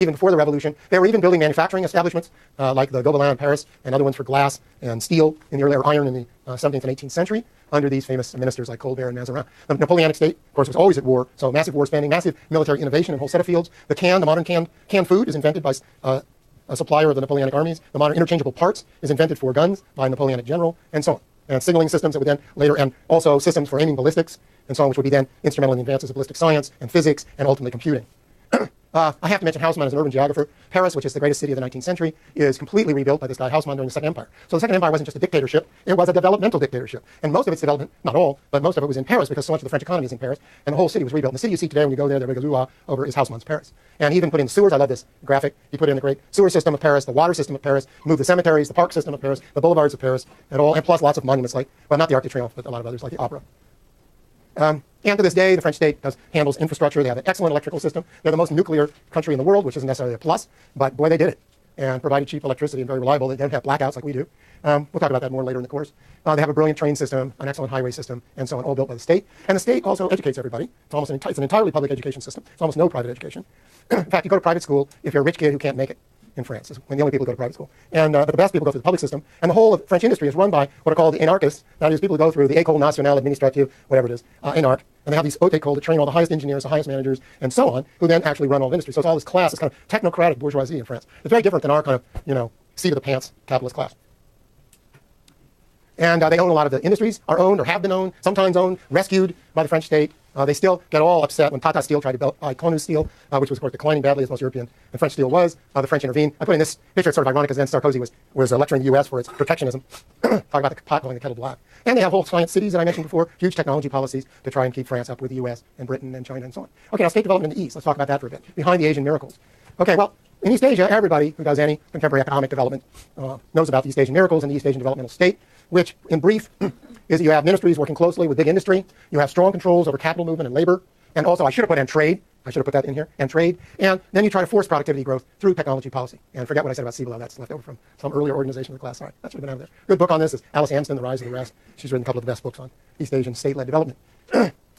even before the revolution. They were even building manufacturing establishments like the Gobelin in Paris and other ones for glass and steel in the earlier iron in the 17th and 18th century under these famous ministers like Colbert and Mazarin. The Napoleonic state, of course, was always at war, so massive war spending, massive military innovation in a whole set of fields. The modern canned food is invented by a supplier of the Napoleonic armies. The modern interchangeable parts is invented for guns by a Napoleonic general, and so on. And signaling systems that would then later, and also systems for aiming ballistics, and so on, which would be then instrumental in the advances of ballistic science and physics and ultimately computing. I have to mention Haussmann as an urban geographer. Paris, which is the greatest city of the 19th century, is completely rebuilt by this guy Haussmann during the Second Empire. So the Second Empire wasn't just a dictatorship, it was a developmental dictatorship. And most of its development, not all, but most of it was in Paris because so much of the French economy is in Paris, and the whole city was rebuilt. And the city you see today when you go there, the Regazua over is Haussmann's Paris. And he even put in sewers. I love this graphic. He put in the great sewer system of Paris, the water system of Paris, moved the cemeteries, the park system of Paris, the boulevards of Paris, and plus lots of monuments like, well, not the Arc de Triomphe, but a lot of others like the Opera. And to this day, the French state handles infrastructure. They have an excellent electrical system. They're the most nuclear country in the world, which isn't necessarily a plus, but boy, they did it. And provided cheap electricity and very reliable. They don't have blackouts like we do. We'll talk about that more later in the course. They have a brilliant train system, an excellent highway system, and so on, all built by the state. And the state also educates everybody. It's an entirely public education system. It's almost no private education. In fact, you go to private school if you're a rich kid who can't make it in France. It's when the only people who go to private school. And but the best people go through the public system. And the whole of French industry is run by what are called the anarchists. That is, people who go through the École Nationale Administrative, whatever it is, anarch. And they have these haute écoles that train all the highest engineers, the highest managers, and so on, who then actually run all the industry. So it's all this class, this kind of technocratic bourgeoisie in France. It's very different than our kind of, seat of the pants capitalist class. And they own a lot of the industries, are owned or have been owned, sometimes owned, rescued by the French state. They still get all upset when Tata Steel tried to buy Konu Steel, which was, of course, declining badly as most European and French steel was. The French intervened. I put in this picture, it's sort of ironic, because then Sarkozy was lecturing the U.S. for its protectionism, talking about the pot calling the kettle black. And they have whole science cities that I mentioned before, huge technology policies to try and keep France up with the U.S. and Britain and China and so on. Okay, now state development in the East. Let's talk about that for a bit. Behind the Asian miracles. Okay, well, in East Asia, everybody who does any contemporary economic development knows about the East Asian miracles and the East Asian developmental state, which, in brief, is that you have ministries working closely with big industry. You have strong controls over capital movement and labor. And also, I should have put in trade. I should have put that in here, and trade. And then you try to force productivity growth through technology policy. And forget what I said about CIBELO. That's left over from some earlier organization of the class. Sorry, that should have been out of there. Good book on this is Alice Amsden, The Rise of the Rest. She's written a couple of the best books on East Asian state-led development.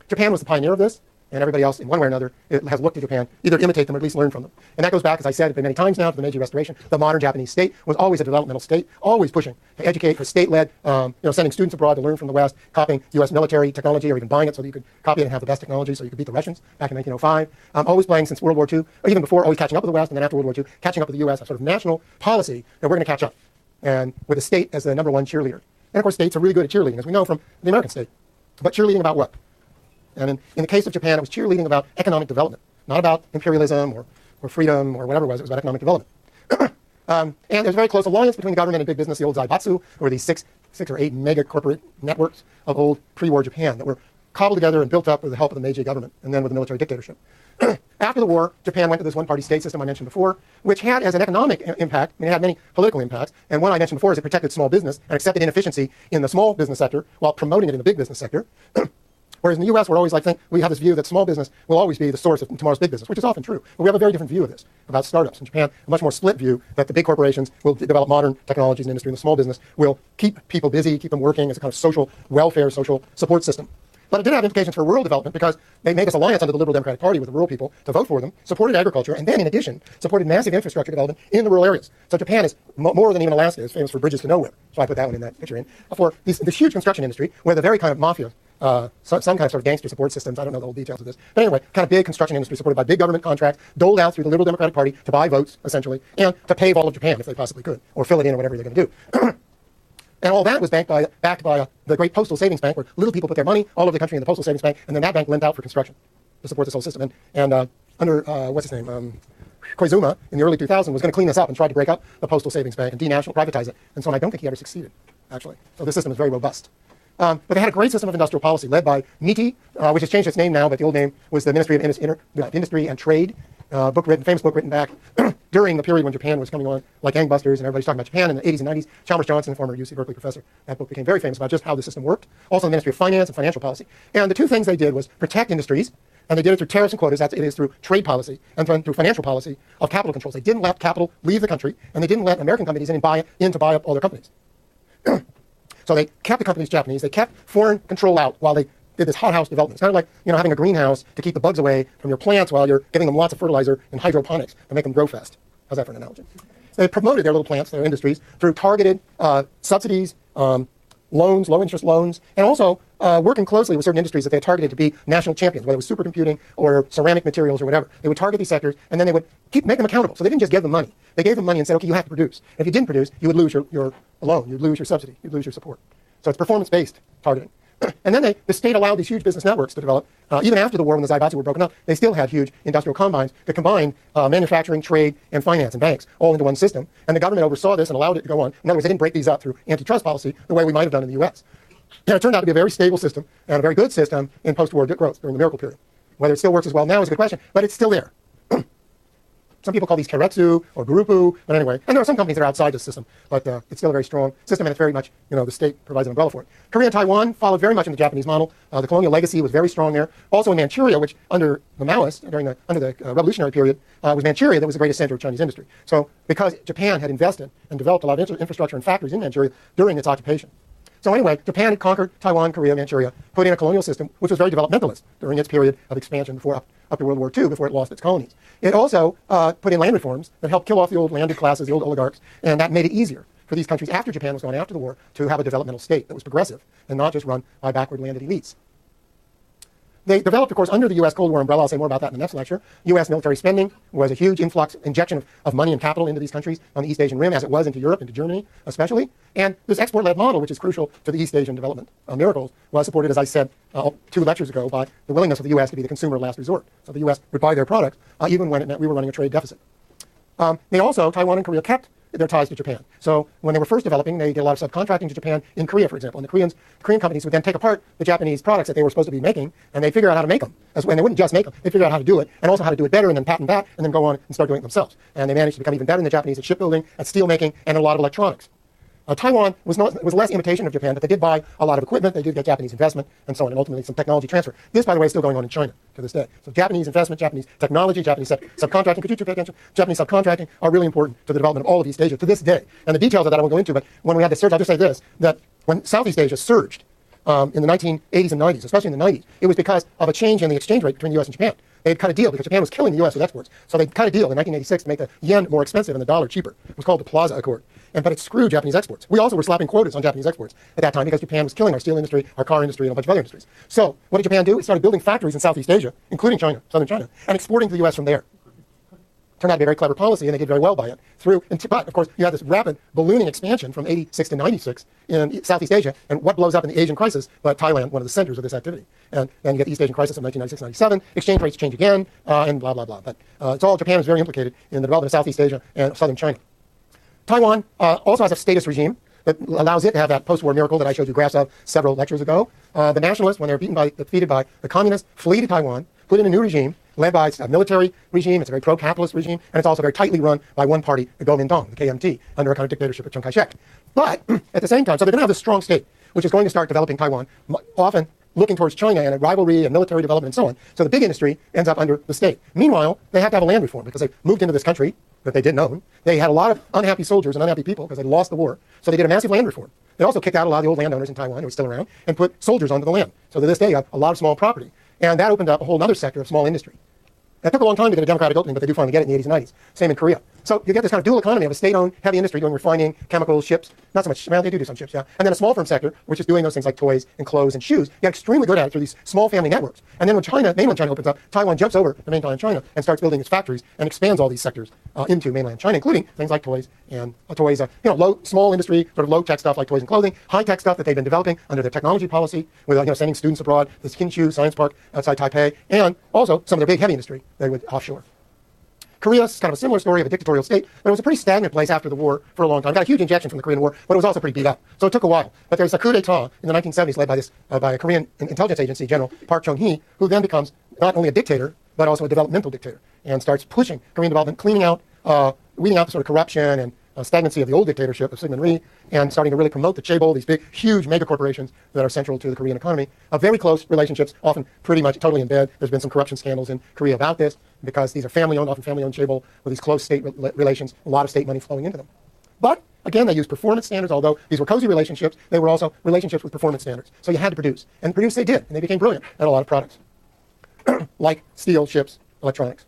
Japan was the pioneer of this. And everybody else, in one way or another, has looked to Japan, either to imitate them or at least learn from them. And that goes back, as I said many times now, to the Meiji Restoration. The modern Japanese state was always a developmental state, always pushing to educate for state-led, sending students abroad to learn from the West, copying U.S. military technology, or even buying it so that you could copy it and have the best technology so you could beat the Russians back in 1905. Always playing since World War II, or even before, always catching up with the West, and then after World War II, catching up with the U.S., a sort of national policy that we're going to catch up, and with the state as the number one cheerleader. And of course, states are really good at cheerleading, as we know from the American state. But cheerleading about what? And in the case of Japan, it was cheerleading about economic development, not about imperialism or freedom or whatever it was. It was about economic development. And there's a very close alliance between the government and big business, the old Zaibatsu, who were these six or eight mega corporate networks of old pre-war Japan that were cobbled together and built up with the help of the Meiji government and then with the military dictatorship. After the war, Japan went to this one-party state system I mentioned before, which had as an economic impact, it had many political impacts, and one I mentioned before is it protected small business and accepted inefficiency in the small business sector while promoting it in the big business sector. Whereas in the U.S., we're always we have this view that small business will always be the source of tomorrow's big business, which is often true. But we have a very different view of this, about startups. In Japan, a much more split view that the big corporations will develop modern technologies and industry, and the small business will keep people busy, keep them working as a kind of social welfare, social support system. But it did have implications for rural development because they made this alliance under the Liberal Democratic Party with the rural people to vote for them, supported agriculture, and then, in addition, supported massive infrastructure development in the rural areas. So Japan is, more than even Alaska, is famous for bridges to nowhere. So I put that one in that picture in. For this huge construction industry, where the very kind of mafia, some kind of sort of gangster support systems, I don't know the whole details of this. But anyway, kind of big construction industry supported by big government contracts, doled out through the Liberal Democratic Party to buy votes, essentially, and to pave all of Japan if they possibly could, or fill it in or whatever they're going to do. And all that was backed by the great postal savings bank, where little people put their money all over the country in the postal savings bank, and then that bank lent out for construction to support this whole system. And under, what's his name, Koizuma, in the early 2000s, was going to clean this up and tried to break up the postal savings bank and privatize it. And so I don't think he ever succeeded, actually. So this system is very robust. But they had a great system of industrial policy led by MITI, which has changed its name now, but the old name was the Ministry of Industry and Trade. Famous book written back during the period when Japan was coming on like gangbusters and everybody's talking about Japan in the 80s and 90s. Chalmers Johnson, former UC Berkeley professor, that book became very famous about just how the system worked. Also the Ministry of Finance and Financial Policy. And the two things they did was protect industries, and they did it through tariffs and quotas. It is through trade policy and through financial policy of capital controls. They didn't let capital leave the country, and they didn't let American companies in to buy up all their companies. So they kept the companies Japanese. They kept foreign control out while they did this hothouse development. It's kind of like, having a greenhouse to keep the bugs away from your plants while you're giving them lots of fertilizer and hydroponics to make them grow fast. How's that for an analogy? They promoted their little plants, their industries, through targeted subsidies, loans, low-interest loans, and also working closely with certain industries that they had targeted to be national champions, whether it was supercomputing or ceramic materials or whatever. They would target these sectors, and then they would make them accountable. So they didn't just give them money. They gave them money and said, okay, you have to produce. And if you didn't produce, you would lose your loan. You'd lose your subsidy. You'd lose your support. So it's performance-based targeting. And then the state allowed these huge business networks to develop. Even after the war, when the Zaibatsu were broken up, they still had huge industrial combines that combined manufacturing, trade, and finance and banks all into one system. And the government oversaw this and allowed it to go on. In other words, they didn't break these up through antitrust policy the way we might have done in the U.S. And it turned out to be a very stable system and a very good system in post-war growth during the miracle period. Whether it still works as well now is a good question, but it's still there. Some people call these keiretsu or gurupu, but anyway. And there are some companies that are outside the system, but it's still a very strong system, and it's very much, the state provides an umbrella for it. Korea and Taiwan followed very much in the Japanese model. The colonial legacy was very strong there. Also in Manchuria, which under the Maoists, under the revolutionary period, was Manchuria that was the greatest center of Chinese industry. So because Japan had invested and developed a lot of infrastructure and factories in Manchuria during its occupation. So anyway, Japan had conquered Taiwan, Korea, Manchuria, put in a colonial system which was very developmentalist during its period of expansion before up to World War II, before it lost its colonies. It also put in land reforms that helped kill off the old landed classes, the old oligarchs, and that made it easier for these countries after Japan was gone after the war to have a developmental state that was progressive and not just run by backward landed elites. They developed, of course, under the U.S. Cold War umbrella. I'll say more about that in the next lecture. U.S. military spending was a huge injection of money and capital into these countries on the East Asian Rim, as it was into Europe, into Germany especially. And this export-led model, which is crucial to the East Asian development miracles, was supported, as I said 2 lectures ago, by the willingness of the U.S. to be the consumer of last resort. So the U.S. would buy their products even when it meant we were running a trade deficit. They also, Taiwan and Korea, kept their ties to Japan. So when they were first developing, they did a lot of subcontracting to Japan in Korea, for example. And the Korean companies would then take apart the Japanese products that they were supposed to be making, and they'd figure out how to make them. And they wouldn't just make them. They'd figure out how to do it, and also how to do it better, and then patent that, and then go on and start doing it themselves. And they managed to become even better than the Japanese at shipbuilding, at steel making, and a lot of electronics. Taiwan was less imitation of Japan, but they did buy a lot of equipment. They did get Japanese investment and so on, and ultimately some technology transfer. This, by the way, is still going on in China to this day. So Japanese investment, Japanese technology, Japanese subcontracting, could you pay attention? Japanese subcontracting are really important to the development of all of East Asia to this day. And the details of that I won't go into, but when we had the surge, I'll just say this, that when Southeast Asia surged in the 1980s and 90s, especially in the 90s, it was because of a change in the exchange rate between the U.S. and Japan. They had cut a deal because Japan was killing the U.S. with exports. So they cut a deal in 1986 to make the yen more expensive and the dollar cheaper. It was called the Plaza Accord. But it screwed Japanese exports. We also were slapping quotas on Japanese exports at that time because Japan was killing our steel industry, our car industry, and a bunch of other industries. So what did Japan do? It started building factories in Southeast Asia, including China, southern China, and exporting to the U.S. from there. Turned out to be a very clever policy, and they did very well by it. But, of course, you had this rapid ballooning expansion from 86 to 96 in Southeast Asia, and what blows up in the Asian crisis, but Thailand, one of the centers of this activity. And then you get the East Asian crisis of 1996-97, exchange rates change again, and blah, blah, blah. But it's all, Japan is very implicated in the development of Southeast Asia and southern China. Taiwan also has a statist regime that allows it to have that post-war miracle that I showed you graphs of several lectures ago. The nationalists, when they were defeated by the communists, flee to Taiwan, put in a new regime, led by a military regime. It's a very pro-capitalist regime, and it's also very tightly run by one party, the Kuomintang, the KMT, under a kind of dictatorship of Chiang Kai-shek. But at the same time, so they're going to have this strong state, which is going to start developing Taiwan, often looking towards China and a rivalry and military development and so on. So the big industry ends up under the state. Meanwhile, they have to have a land reform because they moved into this country that they didn't own. They had a lot of unhappy soldiers and unhappy people because they lost the war. So they did a massive land reform. They also kicked out a lot of the old landowners in Taiwan who were still around and put soldiers onto the land. So to this day, you have a lot of small property. And that opened up a whole other sector of small industry. It took a long time to get a democratic opening, but they do finally get it in the 80s and 90s. Same in Korea. So you get this kind of dual economy of a state-owned heavy industry doing refining, chemicals, ships. Not so much, well, they do some ships, yeah. And then a small firm sector, which is doing those things like toys and clothes and shoes. You get extremely good at it through these small family networks. And then when mainland China opens up, Taiwan jumps over to mainland China and starts building its factories and expands all these sectors into mainland China, including things like toys and small industry, sort of low-tech stuff like toys and clothing, high-tech stuff that they've been developing under their technology policy with sending students abroad, this Kinshu Science Park outside Taipei, and also some of their big heavy industry they would offshore. Korea is kind of a similar story of a dictatorial state, but it was a pretty stagnant place after the war for a long time. It got a huge injection from the Korean War, but it was also pretty beat up. So it took a while. But there was a coup d'etat in the 1970s led by a Korean intelligence agency general, Park Chung-hee, who then becomes not only a dictator, but also a developmental dictator, and starts pushing Korean development, weeding out the sort of corruption and stagnancy of the old dictatorship of Syngman Rhee, and starting to really promote the chaebol, these big, huge mega corporations that are central to the Korean economy. Very close relationships, often pretty much totally in bed. There's been some corruption scandals in Korea about this, because these are family-owned, often family-owned chaebol with these close state relations, a lot of state money flowing into them. But Again, they used performance standards, although these were cozy relationships. They were also relationships with performance standards. So you had to produce. And produce they did, and they became brilliant at a lot of products, like steel, ships, electronics.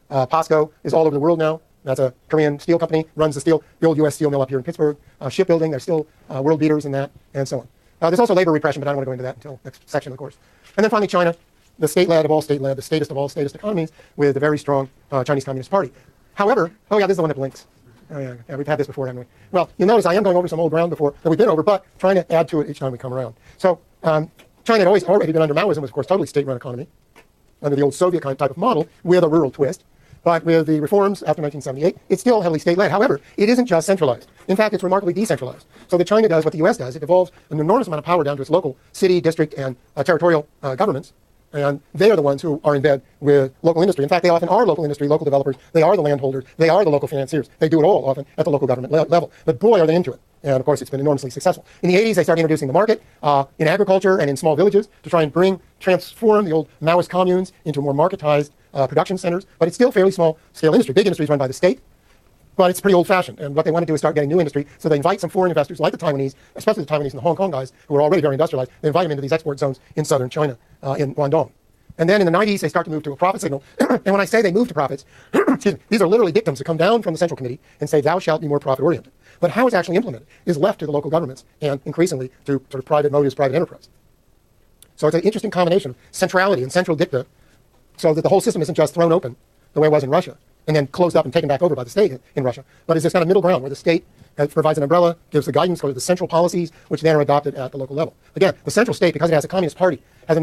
POSCO is all over the world now. That's a Korean steel company, runs the old U.S. steel mill up here in Pittsburgh. Shipbuilding, they're still world beaters in that, and so on. There's also labor repression, but I don't want to go into that until next section of the course. And then finally, China, the state-led of all state-led, the statist of all statist economies, with a very strong Chinese Communist Party. However, oh yeah, this is the one that blinks. Oh yeah, we've had this before, haven't we? Well, you'll notice I am going over some old ground before that we've been over, but trying to add to it each time we come around. So China had already been under Maoism, was of course totally state-run economy, under the old Soviet kind of type of model, with a rural twist. But with the reforms after 1978, it's still heavily state-led. However, it isn't just centralized. In fact, it's remarkably decentralized. So that China does what the U.S. does. It devolves an enormous amount of power down to its local city, district, and territorial governments. And they are the ones who are in bed with local industry. In fact, they often are local industry, local developers. They are the landholders. They are the local financiers. They do it all often at the local government level. But boy, are they into it. And of course, it's been enormously successful. In the 80s, they started introducing the market in agriculture and in small villages to try and transform the old Maoist communes into more marketized production centers. But it's still fairly small-scale industry. Big industry is run by the state, but it's pretty old-fashioned. And what they want to do is start getting new industry. So they invite some foreign investors, like the Taiwanese, especially the Taiwanese and the Hong Kong guys, who are already very industrialized. They invite them into these export zones in southern China, in Guangdong. And then in the 90s, they start to move to a profit signal. And when I say they move to profits, these are literally dictums that come down from the Central Committee and say, thou shalt be more profit-oriented. But how it's actually implemented is left to the local governments and increasingly to sort of private motives, private enterprise. So it's an interesting combination of centrality and central dicta, so that the whole system isn't just thrown open the way it was in Russia and then closed up and taken back over by the state in Russia, but is this kind of middle ground where the state provides an umbrella, gives the guidance for the central policies, which then are adopted at the local level. Again, the central state, because it has a communist party, has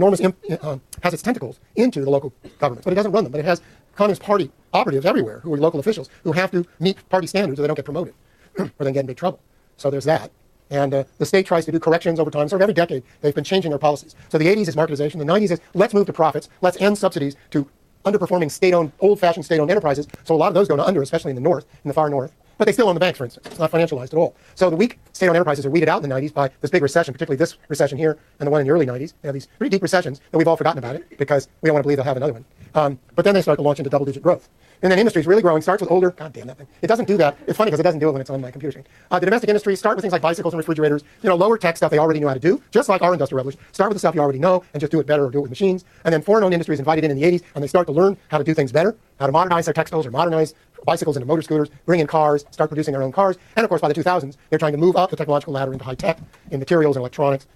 its tentacles into the local governments, but it doesn't run them. But it has communist party operatives everywhere who are local officials who have to meet party standards or they don't get promoted or they get in big trouble. So there's that. And the state tries to do corrections over time. Sort of every decade, they've been changing their policies. So the 80s is marketization. The 90s is let's move to profits. Let's end subsidies to underperforming state-owned, old-fashioned state-owned enterprises. So a lot of those go under, especially in the north, in the far north. But they still own the banks, for instance. It's not financialized at all. So the weak state-owned enterprises are weeded out in the 90s by this big recession, particularly this recession here and the one in the early 90s. They have these pretty deep recessions that we've all forgotten about it because we don't want to believe they'll have another one. But then they start to launch into double-digit growth. And then industry is really growing, starts with older, God damn that thing. It doesn't do that. It's funny because it doesn't do it when it's on my computer screen. The domestic industries start with things like bicycles and refrigerators, lower tech stuff they already knew how to do, just like our industrial revolution. Start with the stuff you already know and just do it better or do it with machines. And then foreign-owned industries invited in the 80s, and they start to learn how to do things better, how to modernize their textiles or modernize bicycles into motor scooters, bring in cars, start producing their own cars. And of course, by the 2000s, they're trying to move up the technological ladder into high tech, in materials and electronics.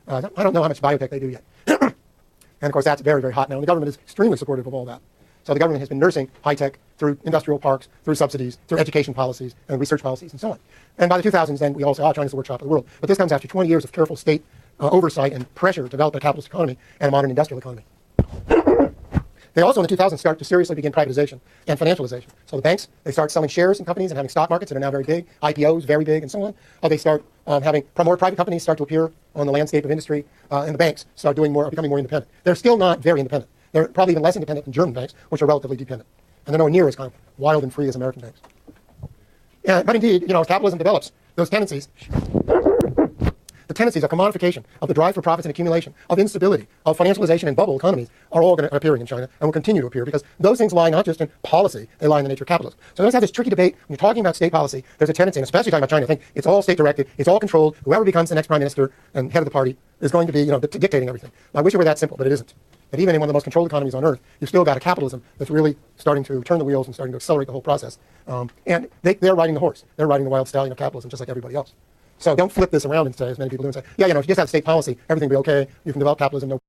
I don't know how much biotech they do yet. And of course, that's very, very hot now. And the government is extremely supportive of all that. So the government has been nursing high-tech through industrial parks, through subsidies, through education policies and research policies and so on. And by the 2000s, then we all say, China's the workshop of the world. But this comes after 20 years of careful state oversight and pressure to develop a capitalist economy and a modern industrial economy. They also, in the 2000s, start to seriously begin privatization and financialization. So the banks, they start selling shares in companies and having stock markets that are now very big, IPOs, very big, and so on. They start having more private companies start to appear on the landscape of industry, and the banks start becoming more independent. They're still not very independent. They're probably even less independent than German banks, which are relatively dependent. And they're nowhere near as kind of wild and free as American banks. But indeed, as capitalism develops, those tendencies, the tendencies of commodification, of the drive for profits and accumulation, of instability, of financialization and bubble economies are all going to appearing in China and will continue to appear because those things lie not just in policy, they lie in the nature of capitalism. So notice how this tricky debate, when you're talking about state policy, there's a tendency, and especially talking about China, I think it's all state-directed, it's all controlled. Whoever becomes the next prime minister and head of the party is going to be dictating everything. I wish it were that simple, but it isn't. But even in one of the most controlled economies on earth, you've still got a capitalism that's really starting to turn the wheels and starting to accelerate the whole process. And they're riding the horse. They're riding the wild stallion of capitalism just like everybody else. So don't flip this around and say, as many people do, and say, if you just have state policy, everything will be okay. You can develop capitalism, no